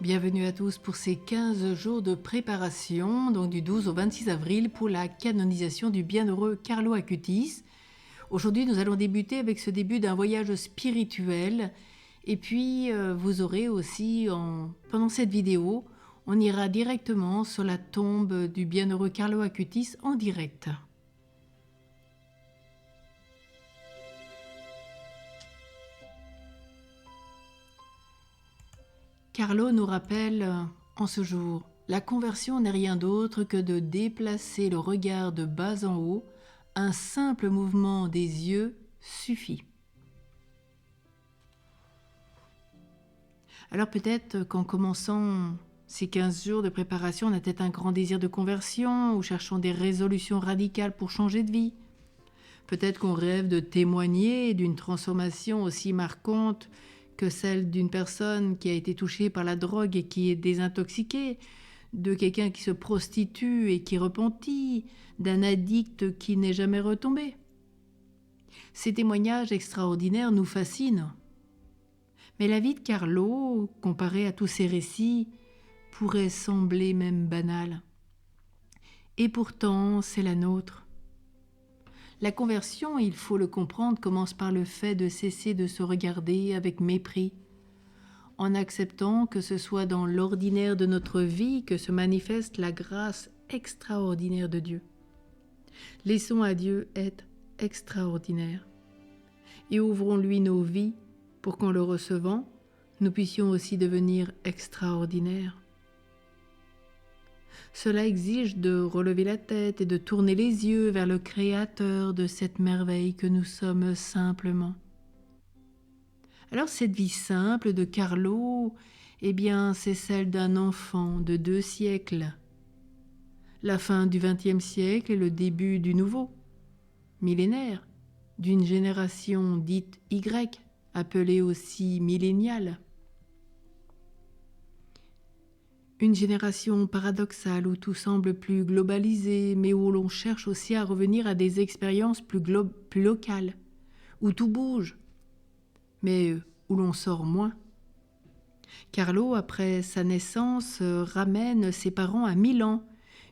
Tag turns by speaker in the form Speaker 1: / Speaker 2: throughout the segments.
Speaker 1: Bienvenue à tous pour ces 15 jours de préparation, donc du 12 au 26 avril, pour la canonisation du bienheureux Carlo Acutis. Aujourd'hui, nous allons débuter avec ce début d'un voyage spirituel. Et puis, vous aurez aussi, pendant cette vidéo, on ira directement sur la tombe du bienheureux Carlo Acutis en direct. Carlo nous rappelle en ce jour, la conversion n'est rien d'autre que de déplacer le regard de bas en haut, un simple mouvement des yeux suffit. Alors peut-être qu'en commençant ces 15 jours de préparation, on a peut-être un grand désir de conversion ou cherchons des résolutions radicales pour changer de vie. Peut-être qu'on rêve de témoigner d'une transformation aussi marquante que celle d'une personne qui a été touchée par la drogue et qui est désintoxiquée, de quelqu'un qui se prostitue et qui repentit, d'un addict qui n'est jamais retombé. Ces témoignages extraordinaires nous fascinent. Mais la vie de Carlo, comparée à tous ces récits, pourrait sembler même banale. Et pourtant, c'est la nôtre. La conversion, il faut le comprendre, commence par le fait de cesser de se regarder avec mépris, en acceptant que ce soit dans l'ordinaire de notre vie que se manifeste la grâce extraordinaire de Dieu. Laissons à Dieu être extraordinaire et ouvrons-lui nos vies pour qu'en le recevant, nous puissions aussi devenir extraordinaires. Cela exige de relever la tête et de tourner les yeux vers le Créateur de cette merveille que nous sommes simplement. Alors cette vie simple de Carlo, eh bien c'est celle d'un enfant de 2 siècles. La fin du XXe siècle et le début du nouveau, millénaire, d'une génération dite Y, appelée aussi milléniale. Une génération paradoxale où tout semble plus globalisé, mais où l'on cherche aussi à revenir à des expériences plus locales, où tout bouge, mais où l'on sort moins. Carlo, après sa naissance, ramène ses parents à Milan,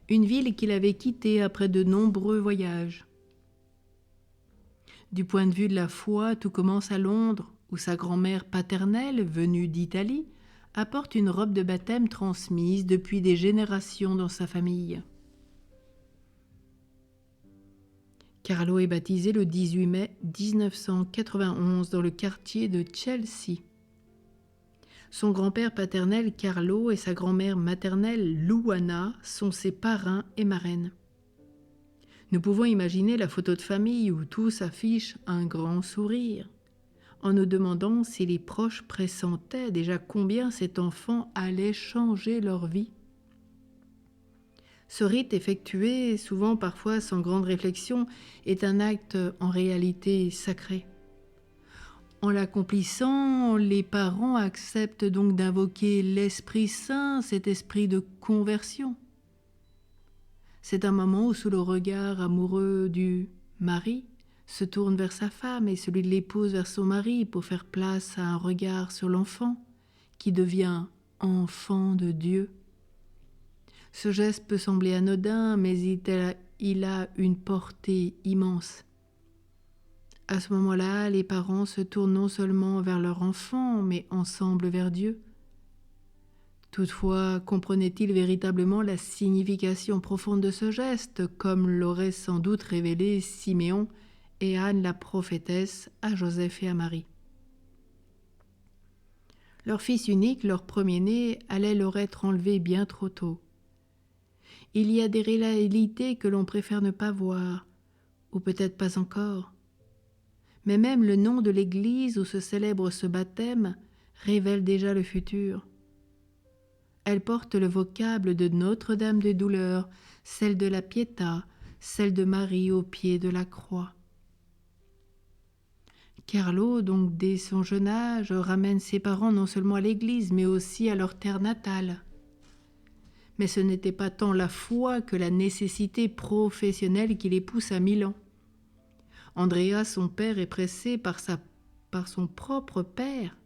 Speaker 1: une ville qu'il avait quittée après de nombreux voyages. Du point de vue de la foi, tout commence à Londres, où sa grand-mère paternelle, venue d'Italie, apporte une robe de baptême transmise depuis des générations dans sa famille. Carlo est baptisé le 18 mai 1991 dans le quartier de Chelsea. Son grand-père paternel Carlo et sa grand-mère maternelle Luana sont ses parrains et marraines. Nous pouvons imaginer la photo de famille où tous affichent un grand sourire, en nous demandant si les proches pressentaient déjà combien cet enfant allait changer leur vie. Ce rite effectué, souvent parfois sans grande réflexion, est un acte en réalité sacré. En l'accomplissant, les parents acceptent donc d'invoquer l'Esprit Saint, cet esprit de conversion. C'est un moment où, sous le regard amoureux du mari, se tourne vers sa femme et celui de l'épouse vers son mari pour faire place à un regard sur l'enfant qui devient enfant de Dieu. Ce geste peut sembler anodin, mais il a une portée immense. À ce moment-là, les parents se tournent non seulement vers leur enfant, mais ensemble vers Dieu. Toutefois, comprenaient-ils véritablement la signification profonde de ce geste, comme l'auraient sans doute révélé Siméon et Anne la prophétesse à Joseph et à Marie. Leur fils unique, leur premier-né, allait leur être enlevé bien trop tôt. Il y a des réalités que l'on préfère ne pas voir, ou peut-être pas encore. Mais même le nom de l'église où se célèbre ce baptême révèle déjà le futur. Elle porte le vocable de Notre-Dame des Douleurs, celle de la Pietà, celle de Marie au pied de la croix. Carlo, donc dès son jeune âge, ramène ses parents non seulement à l'église, mais aussi à leur terre natale. Mais ce n'était pas tant la foi que la nécessité professionnelle qui les pousse à Milan. Andrea, son père, est pressé par son propre père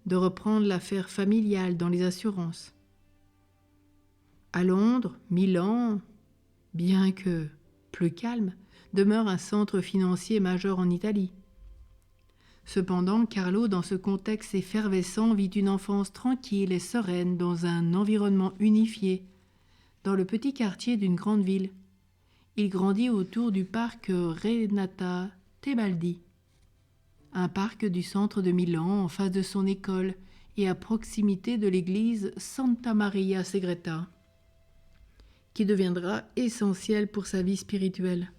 Speaker 1: de reprendre l'affaire familiale dans les assurances. À Londres, Milan, bien que plus calme, demeure un centre financier majeur en Italie. Cependant, Carlo, dans ce contexte effervescent, vit une enfance tranquille et sereine dans un environnement unifié, dans le petit quartier d'une grande ville. Il grandit autour du parc Renata Tebaldi, un parc du centre de Milan en face de son école et à proximité de l'église Santa Maria Segreta, qui deviendra essentielle pour sa vie spirituelle.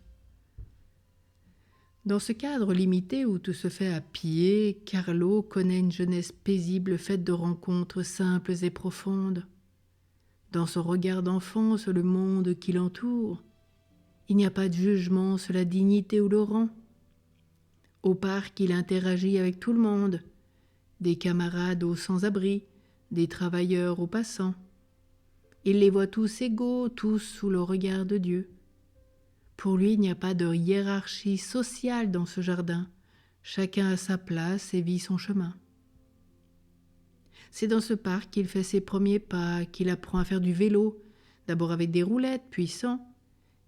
Speaker 1: Dans ce cadre limité où tout se fait à pied, Carlo connaît une jeunesse paisible faite de rencontres simples et profondes. Dans son regard d'enfant sur le monde qui l'entoure, il n'y a pas de jugement sur la dignité ou le rang. Au parc, il interagit avec tout le monde, des camarades aux sans-abri, des travailleurs aux passants. Il les voit tous égaux, tous sous le regard de Dieu. Pour lui, il n'y a pas de hiérarchie sociale dans ce jardin. Chacun a sa place et vit son chemin. C'est dans ce parc qu'il fait ses premiers pas, qu'il apprend à faire du vélo, d'abord avec des roulettes, puis sans.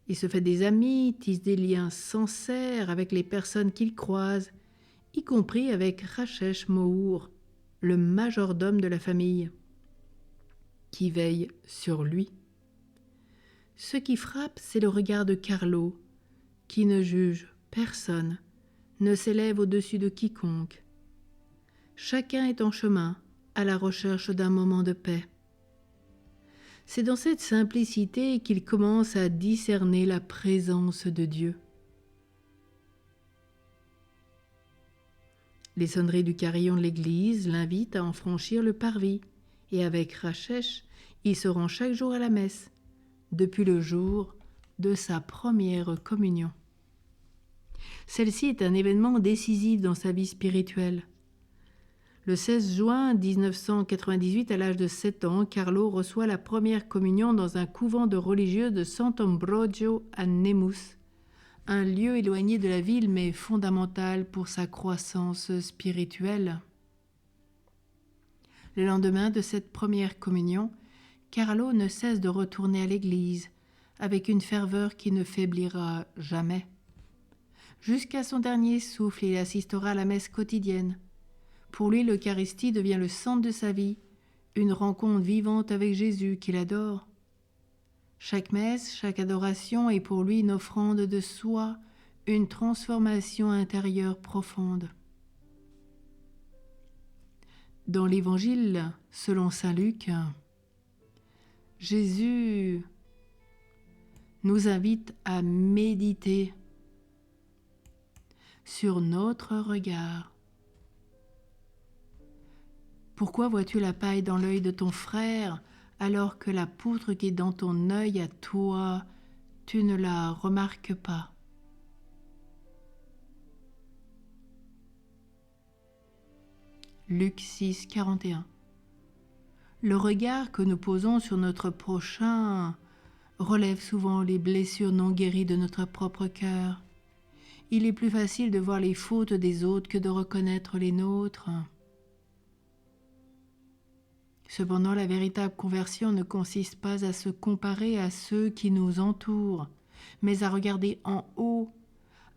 Speaker 1: Il se fait des amis, tisse des liens sincères avec les personnes qu'il croise, y compris avec Rachesh Mohour, le majordome de la famille, qui veille sur lui. Ce qui frappe, c'est le regard de Carlo, qui ne juge personne, ne s'élève au-dessus de quiconque. Chacun est en chemin, à la recherche d'un moment de paix. C'est dans cette simplicité qu'il commence à discerner la présence de Dieu. Les sonneries du carillon de l'église l'invitent à en franchir le parvis, et avec Rachesh, il se rend chaque jour à la messe, depuis le jour de sa première communion. Celle-ci est un événement décisif dans sa vie spirituelle. Le 16 juin 1998, à l'âge de 7 ans, Carlo reçoit la première communion dans un couvent de religieux de Sant'Ambrogio à Nemours, un lieu éloigné de la ville mais fondamental pour sa croissance spirituelle. Le lendemain de cette première communion, Carlo ne cesse de retourner à l'église avec une ferveur qui ne faiblira jamais. Jusqu'à son dernier souffle, il assistera à la messe quotidienne. Pour lui, l'Eucharistie devient le centre de sa vie, une rencontre vivante avec Jésus qu'il adore. Chaque messe, chaque adoration est pour lui une offrande de soi, une transformation intérieure profonde. Dans l'Évangile, selon saint Luc, Jésus nous invite à méditer sur notre regard. Pourquoi vois-tu la paille dans l'œil de ton frère alors que la poutre qui est dans ton œil à toi, tu ne la remarques pas? Luc 6, 41. Le regard que nous posons sur notre prochain relève souvent les blessures non guéries de notre propre cœur. Il est plus facile de voir les fautes des autres que de reconnaître les nôtres. Cependant, la véritable conversion ne consiste pas à se comparer à ceux qui nous entourent, mais à regarder en haut,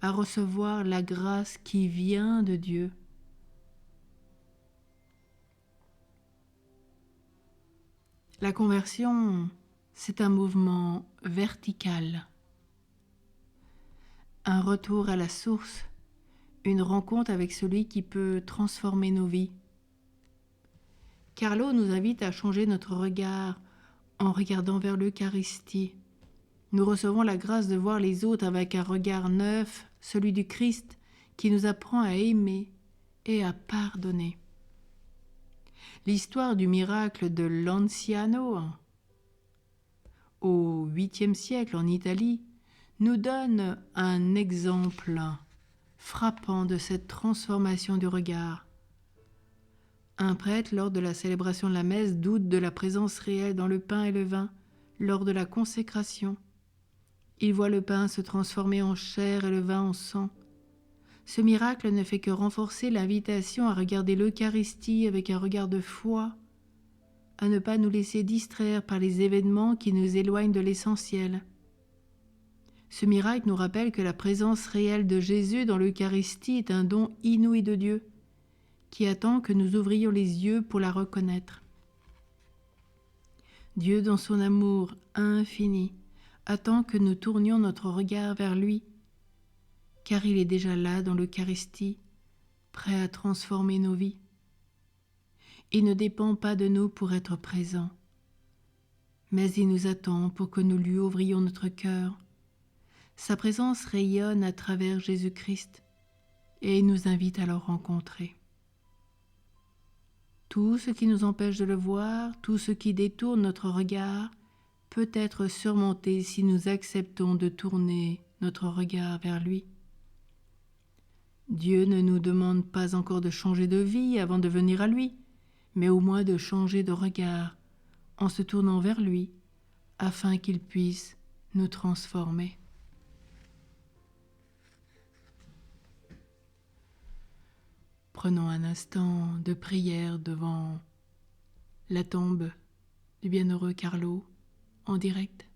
Speaker 1: à recevoir la grâce qui vient de Dieu. La conversion, c'est un mouvement vertical, un retour à la source, une rencontre avec celui qui peut transformer nos vies. Carlo nous invite à changer notre regard en regardant vers l'Eucharistie. Nous recevons la grâce de voir les autres avec un regard neuf, celui du Christ, qui nous apprend à aimer et à pardonner. L'histoire du miracle de Lanciano, au 8e siècle en Italie, nous donne un exemple frappant de cette transformation du regard. Un prêtre, lors de la célébration de la messe, doute de la présence réelle dans le pain et le vin lors de la consécration. Il voit le pain se transformer en chair et le vin en sang. Ce miracle ne fait que renforcer l'invitation à regarder l'Eucharistie avec un regard de foi, à ne pas nous laisser distraire par les événements qui nous éloignent de l'essentiel. Ce miracle nous rappelle que la présence réelle de Jésus dans l'Eucharistie est un don inouï de Dieu, qui attend que nous ouvrions les yeux pour la reconnaître. Dieu, dans son amour infini, attend que nous tournions notre regard vers lui, car il est déjà là dans l'Eucharistie, prêt à transformer nos vies. Il ne dépend pas de nous pour être présent, mais il nous attend pour que nous lui ouvrions notre cœur. Sa présence rayonne à travers Jésus-Christ et il nous invite à le rencontrer. Tout ce qui nous empêche de le voir, tout ce qui détourne notre regard, peut être surmonté si nous acceptons de tourner notre regard vers lui. Dieu ne nous demande pas encore de changer de vie avant de venir à lui, mais au moins de changer de regard en se tournant vers lui, afin qu'il puisse nous transformer. Prenons un instant de prière devant la tombe du bienheureux Carlo en direct.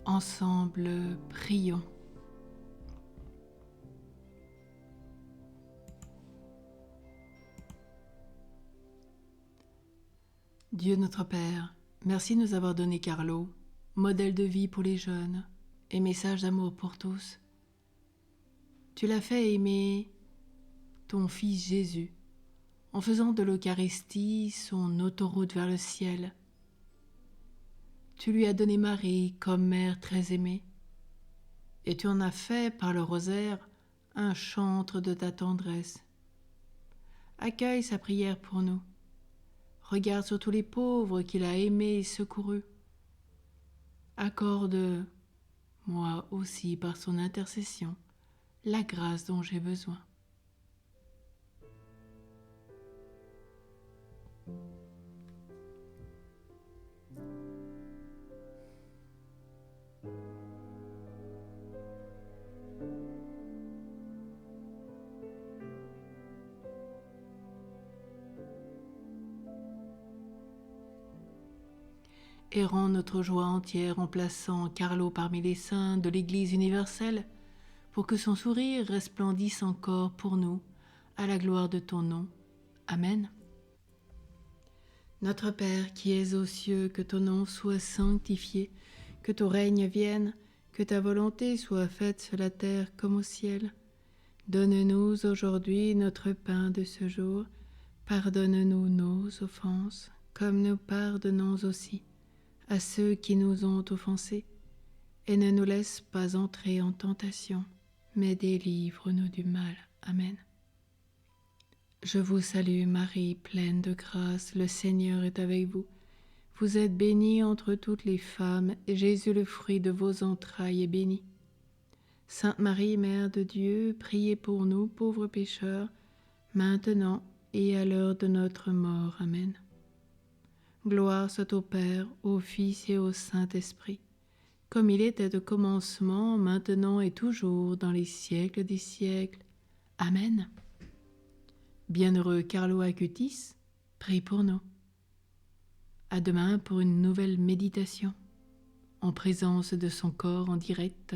Speaker 1: Ensemble, prions. Dieu notre Père, merci de nous avoir donné Carlo, modèle de vie pour les jeunes et message d'amour pour tous. Tu l'as fait aimer ton Fils Jésus, en faisant de l'Eucharistie son autoroute vers le ciel. Tu lui as donné Marie comme mère très aimée, et tu en as fait par le rosaire un chantre de ta tendresse. Accueille sa prière pour nous. Regarde sur tous les pauvres qu'il a aimés et secourus. Accorde, moi aussi par son intercession, la grâce dont j'ai besoin. et rends notre joie entière en plaçant Carlo parmi les saints de l'Église universelle, pour que son sourire resplendisse encore pour nous, à la gloire de ton nom. Amen. Notre Père qui es aux cieux, que ton nom soit sanctifié, que ton règne vienne, que ta volonté soit faite sur la terre comme au ciel. Donne-nous aujourd'hui notre pain de ce jour. Pardonne-nous nos offenses, comme nous pardonnons aussi à ceux qui nous ont offensés. Et ne nous laisse pas entrer en tentation, mais délivre-nous du mal. Amen. Je vous salue Marie, pleine de grâce, le Seigneur est avec vous. Vous êtes bénie entre toutes les femmes, et Jésus, le fruit de vos entrailles, est béni. Sainte Marie, Mère de Dieu, priez pour nous, pauvres pécheurs, maintenant et à l'heure de notre mort. Amen. Gloire soit au Père, au Fils et au Saint-Esprit, comme il était au commencement, maintenant et toujours, dans les siècles des siècles. Amen. Bienheureux Carlo Acutis, prie pour nous. À demain pour une nouvelle méditation, en présence de son corps en direct.